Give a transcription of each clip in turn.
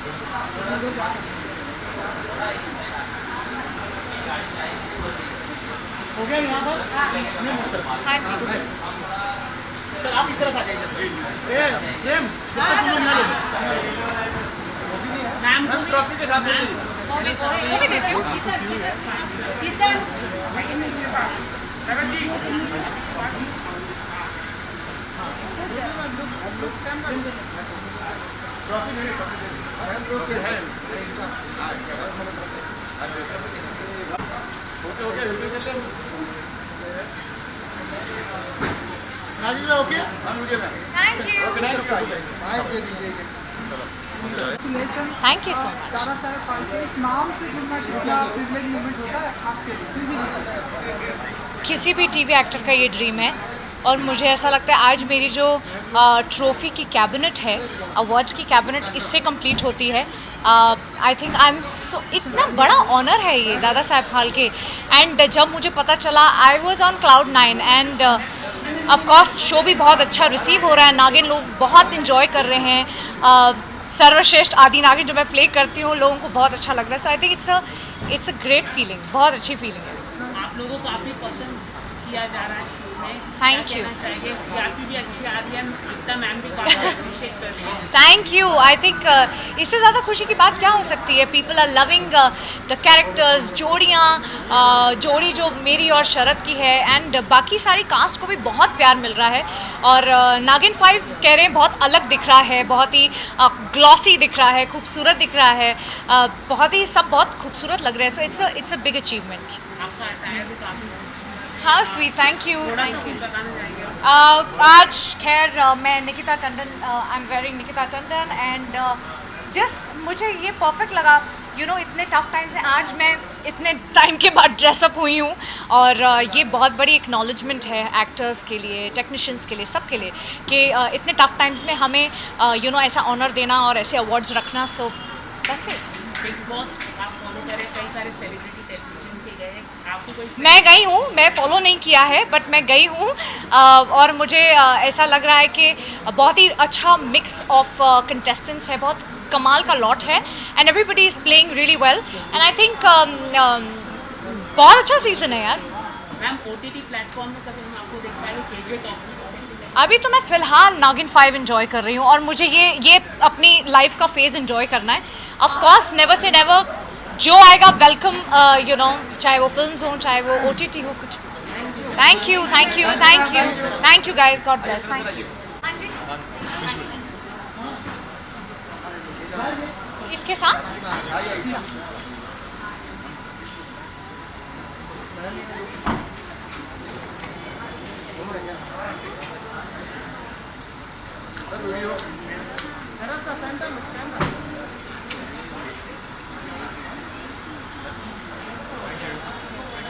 हो गया यहाँ पर? हाँ जी। सर आप इस तरफ आ जाइए। प्रेम मैम ट्रॉफी के साथ वो भी देती हूँ। राजीव भाई okay? Thank you. Thank you so much. Dada Saheb Phalke इस नाम से जुड़ना कितना प्रिविलेज मोमेंट होता है आपके लिए? किसी भी टीवी एक्टर का ये ड्रीम है और मुझे ऐसा लगता है आज मेरी जो ट्रॉफ़ी की कैबिनेट है, अवार्ड्स की कैबिनेट इससे कंप्लीट होती है। आई थिंक आई एम सो, इतना बड़ा ऑनर है ये दादा साहब फाल्के। एंड जब मुझे पता चला I was on cloud 9 end of course show भी बहुत अच्छा रिसीव हो रहा है, नागिन लोग बहुत इन्जॉय कर रहे हैं। सर्वश्रेष्ठ आदि नागिन जो मैं प्ले करती हूँ लोगों को बहुत अच्छा लग रहा है। So I think it's a great feeling, बहुत अच्छी फीलिंग है। आप लोगों को काफ़ी पसंद किया जा रहा है शो में। Thank क्या you. कहना चाहिए? आपकी भी अच्छी आ रही है, एकता मैम भी काफ़ी अप्रिशिएट कर रही है। Thank you. आई थिंक इससे ज़्यादा खुशी की बात क्या हो सकती है। People are loving the characters, जोड़ी जो मेरी और शरद की है एंड बाकी सारी कास्ट को भी बहुत प्यार मिल रहा है। और नागिन 5 कह रहे हैं बहुत अलग दिख रहा है, बहुत ही ग्लॉसी दिख रहा है, खूबसूरत दिख रहा है, बहुत ही सब बहुत खूबसूरत लग रहे हैं। So it's a big achievement. आपका अटायर भी काफ़ी हाँ स्वीट, थैंक यू। थोड़ा सा कुछ बताना चाहेंगे? आज खैर मैं Nikita Tandon, I am wearing Nikita Tandon and just मुझे ये परफेक्ट लगा। यू नो इतने टफ टाइम से आज मैं इतने टाइम के बाद ड्रेसअप हुई हूँ और ये बहुत बड़ी एक्नॉलेजमेंट है एक्टर्स के लिए, टेक्नीशियंस के लिए, सब के लिए कि इतने टफ टाइम्स में हमें यू नो ऐसा ऑनर देना और ऐसे अवार्ड्स रखना। So that's it. Big boss आप फॉलो करें, कई सारे सेलिब्रिटी टेलीविजन के गए, आपको कोई मैं गई हूँ, मैं फॉलो नहीं किया है बट मैं गई हूँ और मुझे ऐसा लग रहा है कि बहुत ही अच्छा मिक्स ऑफ कंटेस्टेंट्स है, बहुत कमाल का लॉट है and everybody is playing really well and I think बहुत अच्छा सीज़न है यार। मैम OTT प्लेटफॉर्म में कभी हम आपको देख पाएंगे केजे टॉप? अभी तो मैं फ़िलहाल नागिन 5 इन्जॉय कर रही हूँ और मुझे ये अपनी लाइफ का फेज़ इन्जॉय करना है। Of course never say never, जो आएगा वेलकम, यू नो, चाहे वो फिल्म्स हो चाहे वो OTT हो, कुछ। Thank you thank you thank you thank you guys, God bless. Thank you. हाँ जी, इसके साथ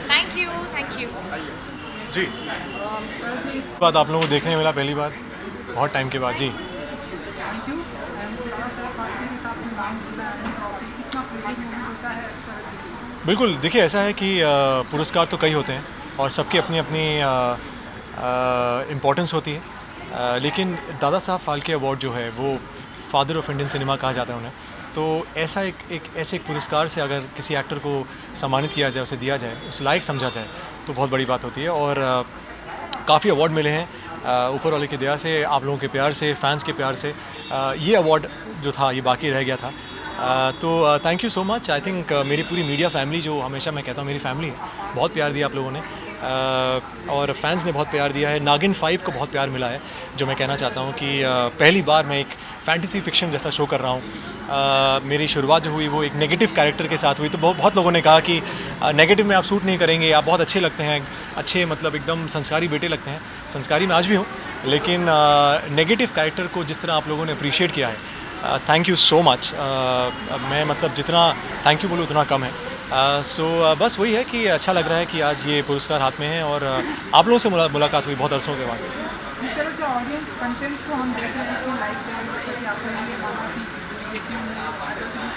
थैंक यू थैंक यू। जी बात आप लोगों को देखने मिला पहली बार बहुत टाइम के बाद। जी थैंक यू। दादा साहब फाल्के के साथ में नाम जुड़ा है, ट्रॉफी कितना प्रिविलेज मोमेंट होता है शरद जी? बिल्कुल, देखिए ऐसा है कि पुरस्कार तो कई होते हैं और सबकी अपनी अपनी इम्पोर्टेंस होती है, लेकिन दादा साहब फाल्के अवार्ड जो है वो फादर ऑफ इंडियन सिनेमा कहा जाता है उन्हें। तो ऐसा ऐसे एक पुरस्कार से अगर किसी एक्टर को सम्मानित किया जाए, उसे दिया जाए, उस लायक समझा जाए तो बहुत बड़ी बात होती है। और काफ़ी अवार्ड मिले हैं ऊपर वाले की दया से, आप लोगों के प्यार से, फैंस के प्यार से। ये अवार्ड जो था ये बाकी रह गया था। तो thank you so much. I think मेरी पूरी मीडिया फैमिली, जो हमेशा मैं कहता हूँ मेरी फैमिली है, बहुत प्यार दिया आप लोगों ने और फैंस ने बहुत प्यार दिया है। नागिन 5 को बहुत प्यार मिला है, जो मैं कहना चाहता हूँ कि पहली बार मैं एक फैंटेसी फिक्शन जैसा शो कर रहा हूँ। मेरी शुरुआत जो हुई वो एक नेगेटिव कैरेक्टर के साथ हुई, तो बहुत लोगों ने कहा कि नेगेटिव में आप सूट नहीं करेंगे, आप बहुत अच्छे लगते हैं, अच्छे मतलब एकदम संस्कारी बेटे लगते हैं। संस्कारी मैं आज भी हूँ, लेकिन नेगेटिव कैरेक्टर को जिस तरह आप लोगों ने अप्रिशिएट किया है, थैंक यू सो मच। मैं मतलब जितना थैंक यू बोलूँ उतना कम है। सो बस वही है कि अच्छा लग रहा है कि आज ये पुरस्कार हाथ में है और आप लोगों से मुलाकात हुई बहुत अरसों के बाद। जिस तरह से ऑडियंस कंटेंट को हम देख रहे हैं, तो लाइक करेंगे, जैसे कि आपने ये माना कि देखी हमने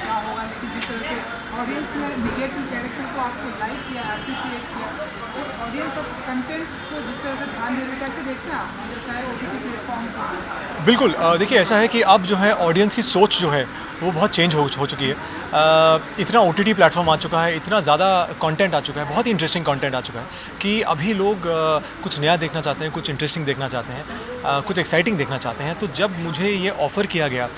क्या होगा, लेकिन जिस तरह से ऑडियंस ने निगेटिव कैरेक्टर को आपको लाइक किया, अप्रिशिएट किया, और ऑडियंस और कंटेंट को जिस तरह से ध्यान दे रहे, कैसे देखते हैं आप, मतलब चाहे OTT प्लेटफॉर्म से? बिल्कुल, देखिए ऐसा है कि अब जो है ऑडियंस की सोच जो है वो बहुत चेंज हो चुकी है। इतना OTT प्लेटफॉर्म आ चुका है, इतना ज़्यादा कंटेंट आ चुका है, बहुत ही इंटरेस्टिंग कंटेंट आ चुका है कि अभी लोग कुछ नया देखना चाहते हैं, कुछ इंटरेस्टिंग देखना चाहते हैं, कुछ एक्साइटिंग देखना चाहते हैं। तो जब मुझे ये ऑफ़र किया गया,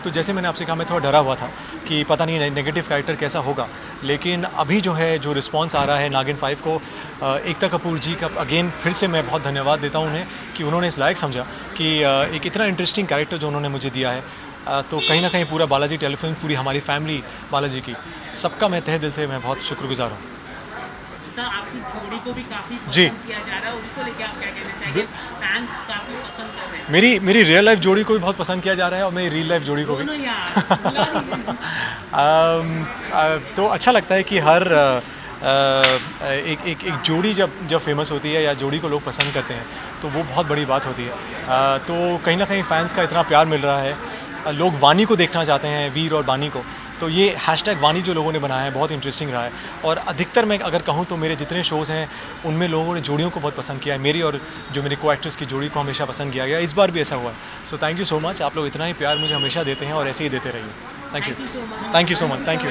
तो जैसे मैंने आपसे कहा, मैं थोड़ा डरा हुआ था कि पता नहीं नेगेटिव कैरेक्टर कैसा होगा, लेकिन अभी जो है जो रिस्पांस आ रहा है नागिन 5 को, एकता कपूर जी का अगेन फिर से मैं बहुत धन्यवाद देता हूँ उन्हें कि उन्होंने इस लायक समझा कि एक इतना इंटरेस्टिंग कैरेक्टर जो उन्होंने मुझे दिया है। तो कहीं ना कहीं पूरा बालाजी टेलीफिल्म, पूरी हमारी फैमिली बालाजी की, सबका मैं तहे दिल से मैं बहुत शुक्रगुजार हूँ। तो आपकी जोड़ी को भी काफ़ी जी। पसंद किया जा रहा है, उसको लेके आप क्या कहना चाहेंगे? फैंस काफ़ी पसंद कर रहे हैं। मेरी रियल लाइफ जोड़ी को भी बहुत पसंद किया जा रहा है और मेरी रियल लाइफ जोड़ी को भी। दोनों यार बुला दीजिए। तो अच्छा लगता है कि हर एक जोड़ी जब फेमस होती है या जोड़ी को लोग पसंद करते हैं तो वो बहुत बड़ी बात होती है। तो कहीं ना कहीं फैंस का इतना प्यार मिल रहा है, लोग वानी को देखना चाहते हैं, वीर और बानी को। तो ये हैशटैग वानी जो लोगों ने बनाया है बहुत इंटरेस्टिंग रहा है। और अधिकतर मैं अगर कहूँ तो मेरे जितने शोज़ हैं उनमें लोगों ने जोड़ियों को बहुत पसंद किया है। मेरी और जो मेरे को एक्ट्रेस की जोड़ी को हमेशा पसंद किया गया, इस बार भी ऐसा हुआ है। So thank you so much, आप लोग इतना ही प्यार मुझे हमेशा देते हैं और ऐसे ही देते रहिए। Thank you so much, thank you.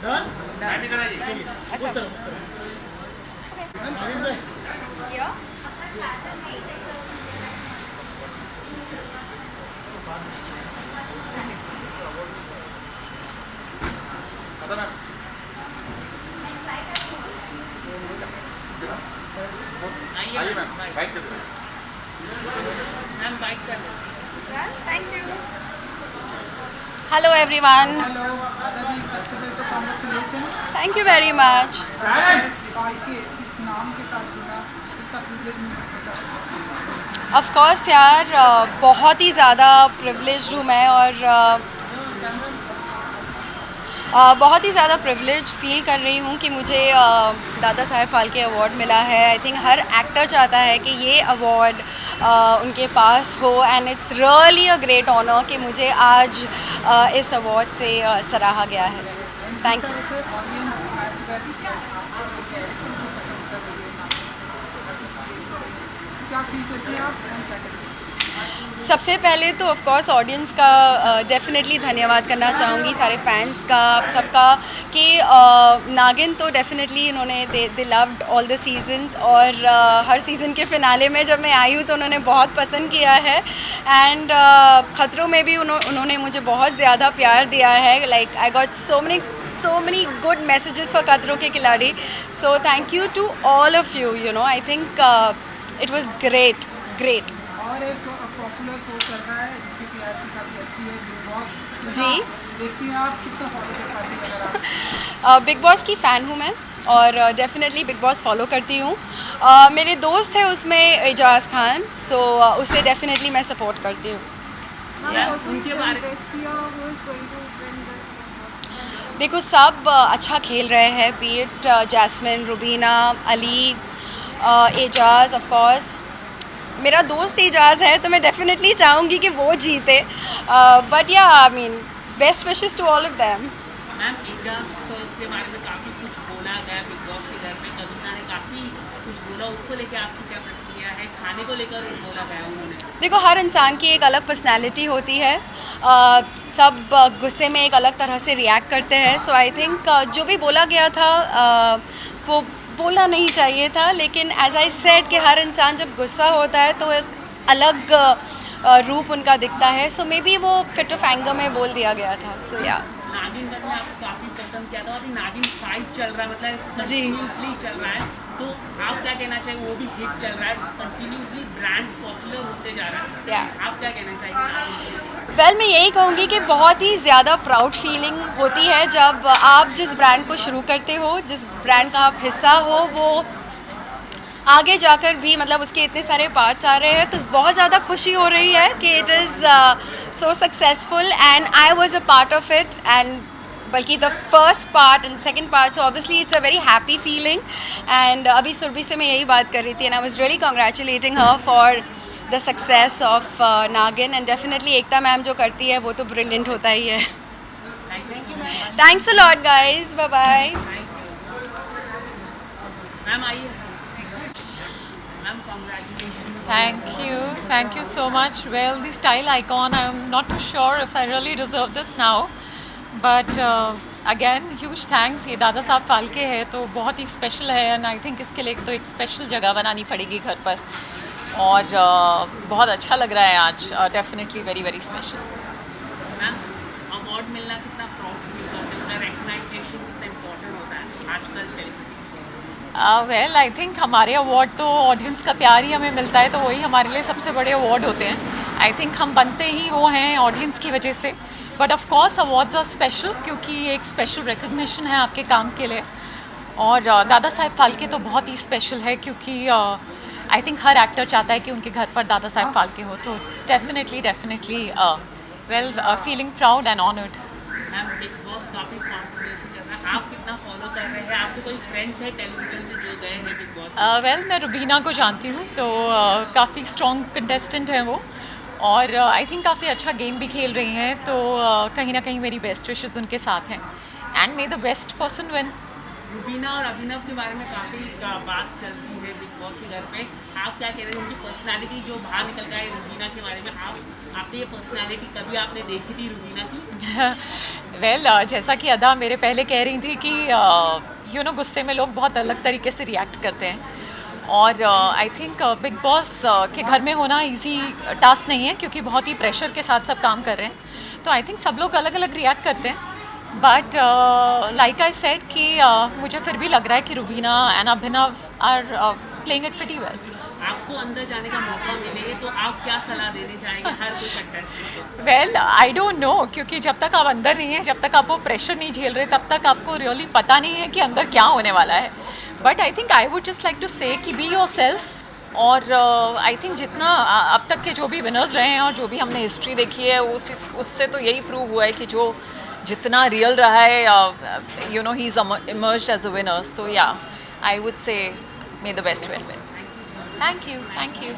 Done? Batting कराइए। उस तरफ। नागिन भाई, आइए मैम, बाइक कर दो। मैम बाइक कर दो। Thank you. Hello everyone. Hello दादाजी, सबसे पहले तो congratulation. Thank you very much. के इस नाम के साथ जुड़ा कितना प्रिविलेज मिला? Of course यार, बहुत ही ज़्यादा प्रिविलेज्ड हूँ मैं, और बहुत ही ज़्यादा प्रिविलेज फील कर रही हूँ कि मुझे दादा साहेब फाल्के अवार्ड मिला है। आई थिंक हर एक्टर चाहता है कि ये अवार्ड उनके पास हो, and it's really a great honour कि मुझे आज इस अवार्ड से सराहा गया है। Thank you. क्या फील करती हैं आप? सबसे पहले तो ऑफ कोर्स ऑडियंस का डेफिनेटली धन्यवाद करना चाहूँगी, सारे फैंस का, आप सबका, कि नागिन तो डेफिनेटली इन्होंने they loved all the seasons, और हर सीज़न के फिनाले में जब मैं आई हूँ तो उन्होंने बहुत पसंद किया है। एंड खतरों में भी उन्होंने मुझे बहुत ज़्यादा प्यार दिया है। Like I got so many good messages for खतरों के खिलाड़ी। So thank you to all of you, you know, I think it was great. और एक पॉपुलर शो चल रहा है जिसकी टीआरपी काफ़ी अच्छी है, बिग बॉस। जी। देखती हैं आप, कितना फॉलो कर पाती हैं अगर आप? बिग बॉस की फ़ैन हूँ मैं, और डेफिनेटली बिग बॉस फॉलो करती हूँ। मेरे दोस्त है उसमें एजाज़ खान, सो उसे डेफिनेटली मैं सपोर्ट करती हूँ। उनके बारे देखो, सब अच्छा खेल रहे हैं, be it Jasmin, Rubina, Ali, Eijaz. Of course मेरा दोस्त एजाज़ है तो मैं डेफिनेटली चाहूँगी कि वो जीते, but yeah I mean best wishes to all of them. Ma'am Eijaz के बारे में काफ़ी कुछ बोला गया बिग बॉस के घर में, कविता ने काफ़ी कुछ बोला, उसको लेके आपकी क्या प्रतिक्रिया है? खाने को लेकर बोला गया उन्होंने। देखो, हर इंसान की एक अलग पर्सनैलिटी होती है, सब गुस्से में एक अलग तरह से रिएक्ट करते हैं। सो आई थिंक जो भी बोला गया था वो बोलना नहीं चाहिए था, लेकिन एज आई सेड कि हर इंसान जब गुस्सा होता है तो एक अलग रूप उनका दिखता है। सो मे बी वो फिट ऑफ एंगर में बोल दिया गया था। सो या नागिन मैंने आपको काफ़ी पसंद किया था, अभी नागिन 5 चल रहा है, मतलब जी। कंटिन्यूसली चल रहा है, तो आप क्या कहना चाहिए, वो भी हिट चल रहा है, कंटिन्यूसली ब्रांड पॉपुलर होते जा रहा है, Yeah. आप क्या कहना चाहेंगे? वेल मैं यही कहूँगी कि बहुत ही ज़्यादा प्राउड फीलिंग होती है जब आप जिस ब्रांड को शुरू करते हो, जिस ब्रांड का आप हिस्सा हो, वो आगे जाकर भी मतलब उसके इतने सारे पार्ट्स आ रहे हैं, तो बहुत ज़्यादा खुशी हो रही है कि it is so successful and I was a part of it and बल्कि the first part and second part, so obviously it's a very happy feeling and अभी सुरभि से मैं यही बात कर रही थी and I was really congratulating her for the success of Naagin and definitely Ekta ma'am जो करती है वो तो ब्रिलियंट होता ही है. Thank you ma'am. Thanks a lot guys, bye bye. Ma'am आइए. Ma'am congratulation. Thank you so much. Well, the style icon, I'm not too sure if I really deserve this now, but again, huge thanks. ये दादा साहब फाल्के है तो बहुत ही special है and I think इसके लिए तो एक स्पेशल जगह बनानी पड़ेगी घर पर और बहुत अच्छा लग रहा है आज. Definitely very very special. Ma'am award मिलना कितना प्राउड फील करते हैं, रिकग्नाइजेशन कितना इम्पोर्टेंट होता है आजकल सेलिब्रिटी? वेल आई थिंक हमारे अवार्ड तो ऑडियंस का प्यार ही हमें मिलता है तो वही हमारे लिए सबसे बड़े अवार्ड होते हैं. आई थिंक हम बनते ही वो हैं ऑडियंस की वजह से. But of course awards are special क्योंकि ये एक स्पेशल रिकग्निशन है आपके काम के लिए. और दादा साहब फाल्के तो बहुत ही स्पेशल है क्योंकि आई थिंक हर एक्टर चाहता है कि उनके घर पर दादा साहब फाल्के हो. तो definitely well feeling proud and honoured. Ma'am big boss काफ़ी कॉन्फिडेंस चल रहा है, आप कितना फॉलो कर रहे हैं, आपके कोई फ्रेंड्स हैं टेलीविजन से जो गए हैं बिग बॉस? वेल मैं रुबीना को जानती हूँ तो काफ़ी स्ट्रॉन्ग कंटेस्टेंट हैं वो और आई थिंक काफ़ी अच्छा गेम भी खेल रही हैं तो कहीं ना कहीं मेरी बेस्ट विशेस उनके साथ हैं and may the best person win. Rubina और अभिनव के बारे में काफ़ी बात चलती है बिग बॉस के घर पे, आप क्या कह रहे हैं, उनकी पर्सनालिटी जो बाहर निकल गया है रुबीना के बारे में, आपने ये पर्सनालिटी कभी आपने देखी थी रुबीना की? वेल जैसा कि अदा मेरे पहले कह रही थी कि यू नो गुस्से में लोग बहुत अलग तरीके से रिएक्ट करते हैं और आई थिंक बिग बॉस के घर में होना इजी टास्क नहीं है क्योंकि बहुत ही प्रेशर के साथ सब काम कर रहे हैं. तो आई थिंक सब लोग अलग अलग रिएक्ट करते हैं बट लाइक आई सेड कि मुझे फिर भी लग रहा है कि Rubina and Abhinav are playing it pretty well. आपको अंदर जाने का मौका मिले तो आप क्या सलाह देने चाहेंगे हर कोई कंटेस्टेंट को? वेल आई डोंट नो क्योंकि जब तक आप अंदर नहीं हैं, जब तक आप वो प्रेशर नहीं झेल रहे, तब तक आपको रियली पता नहीं है कि अंदर क्या होने वाला है. But I think I would just like to say कि बी योर सेल्फ और आई थिंक जितना अब तक के जो भी विनर्स रहे हैं और जो भी हमने हिस्ट्री देखी है उससे तो यही प्रूव हुआ है कि जो जितना रियल रहा है you know he is emerged as a winner. So yeah I would say may the best win. Thank you.